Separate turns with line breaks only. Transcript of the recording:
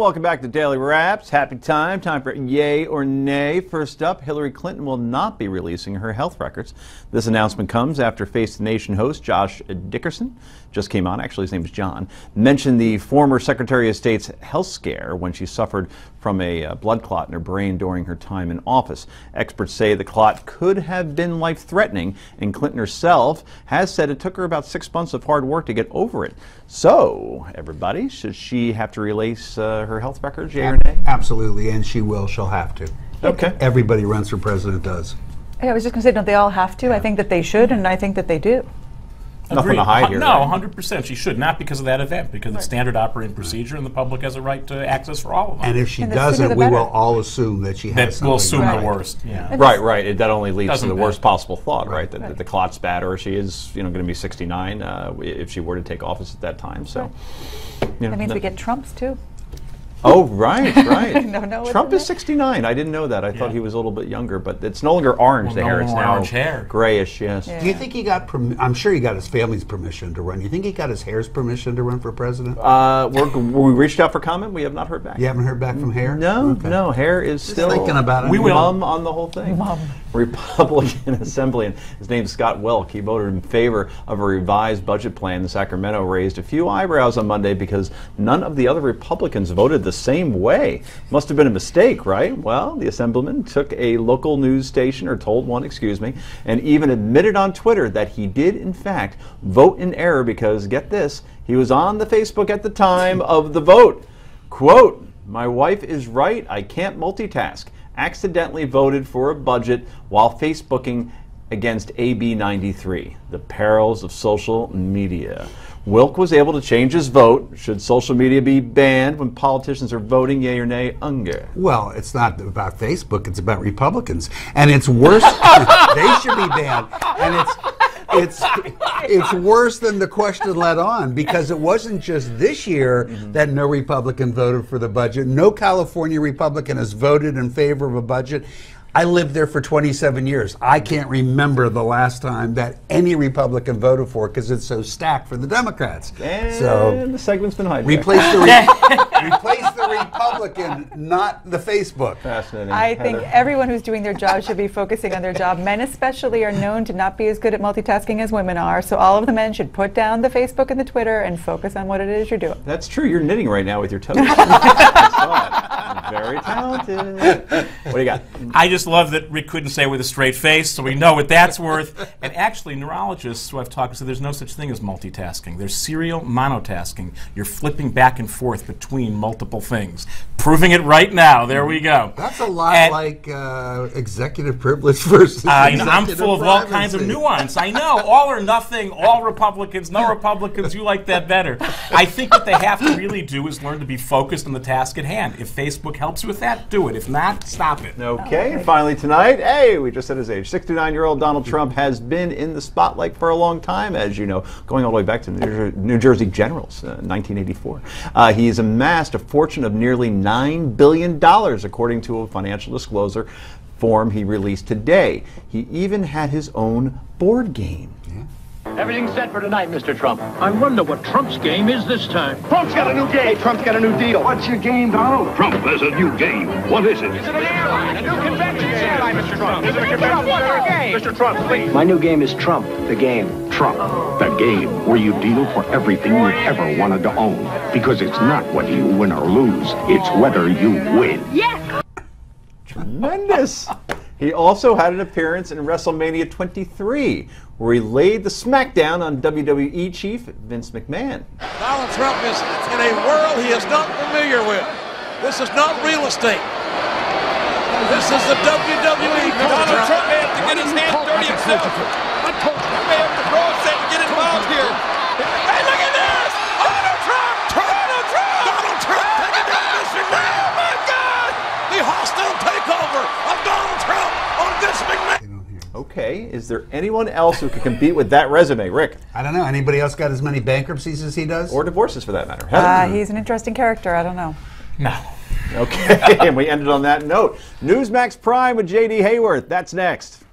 welcome back to Daily Wraps. Happy time for Yay or Nay. First up, Hillary Clinton will not be releasing her health records. This announcement comes after Face the Nation host Josh Dickerson, just came on, actually his name is John, mentioned the former Secretary of State's health scare when she suffered from a blood clot in her brain during her time in office. Experts say the clot could have been life-threatening, and Clinton herself has said it took her about 6 months of hard work to get over it. So, everybody, should she have to release her health records, yay or nay?
Absolutely, and she will. She'll have to.
Okay.
Everybody runs for president does.
Yeah, I was just going to say, don't they all have to? I think that they should, and I think that they do.
Nothing to hide here.
No, 100%. She should, not because of that event, because it's standard operating procedure, and the public has a right to access for all of them.
And if she doesn't, we will all assume that she has something.
We'll assume the worst. Yeah.
Right. That only leads to the worst possible thought, right? That the clot's bad, or she is, going to be 69 if she were to take office at that time. So,
that means we get Trumps too.
Oh, right.
No,
Trump is 69. I didn't know that. I thought he was a little bit younger, but it's no longer orange, the hair. It's now
orange hair.
Grayish, yes.
Yeah.
Do you think he got, I'm sure he got his family's permission to run. You think he got his hair's permission to run for president?
We reached out for comment. We have not heard back.
You haven't heard back from Hair?
No, no. Hair is still
thinking about it.
We will. Mum on the whole thing.
Mum.
Republican Assembly, and his name's Scott Welk. He voted in favor of a revised budget plan. The Sacramento raised a few eyebrows on Monday because none of the other Republicans voted the same way. Must have been a mistake, right? Well, the Assemblyman took a local news station, or told one, excuse me, and even admitted on Twitter that he did, in fact, vote in error because, get this, he was on the Facebook at the time of the vote. Quote, "My wife is right, I can't multitask. Accidentally voted for a budget while Facebooking against AB 93. The perils of social media." Wilk was able to change his vote. Should social media be banned when politicians are voting, yay or nay, Unger?
Well, it's not about Facebook, it's about Republicans. And it's worse, they should be banned. And it's worse than the question led on, because it wasn't just this year that no Republican voted for the budget. No California Republican has voted in favor of a budget. I lived there for 27 years. I can't remember the last time that any Republican voted for it because it's so stacked for the Democrats.
And
so
the segment's been hijacked.
Replace the Republican, not the Facebook.
Fascinating.
I think everyone who's doing their job should be focusing on their job. Men especially are known to not be as good at multitasking as women are, so all of the men should put down the Facebook and the Twitter and focus on what it is you're doing.
That's true. You're knitting right now with your toes. I saw it. Very talented. What do you got?
I just love that Rick couldn't say it with a straight face, so we know what that's worth. And actually, neurologists who I've talked to say there's no such thing as multitasking. There's serial monotasking. You're flipping back and forth between multiple things. Proving it right now. There we go.
That's a lot like executive privilege versus
I'm full of all kinds of nuance. I know. All or nothing, all Republicans, no Republicans, you like that better. I think what they have to really do is learn to be focused on the task at hand. If Facebook helps you with that, do it. If not, stop it.
Okay, and finally tonight, hey, we just said his age. 69-year-old Donald Trump has been in the spotlight for a long time, as you know, going all the way back to New Jersey Generals, 1984. He's amassed a fortune of nearly $9 billion, according to a financial disclosure form he released today. He even had his own board game.
Everything's set for tonight, Mr. Trump.
I wonder what Trump's game is this time.
Trump's got a new game. Trump's got a new deal.
What's your game, Donald?
Trump has a new game. What is it?
Is it an airline? A new convention center, Mr. Trump. Is it a convention center? Mr. Trump, please.
My new game is Trump, the game.
Trump, the game where you deal for everything you've ever wanted to own. Because it's not whether you win or lose, it's whether you win.
Yes!
Tremendous. He also had an appearance in WrestleMania 23, where he laid the smackdown on WWE chief Vince McMahon.
Donald Trump is in a world he is not familiar with. This is not real estate. This is the WWE. Donald Trump may have to get his hands dirty himself. He may have to draw a set and get involved here. Hey, look at this! Donald Trump! Donald Trump! Donald Trump taking down Vince McMahon! Oh my God! The hostile takeover of Donald Trump on Vince McMahon.
Okay, is there anyone else who can compete with that resume, Rick?
I don't know. Anybody else got as many bankruptcies as he does?
Or divorces, for that matter?
He's an interesting character. I don't know.
No.
Okay, and we ended on that note. Newsmax Prime with J.D. Hayworth. That's next.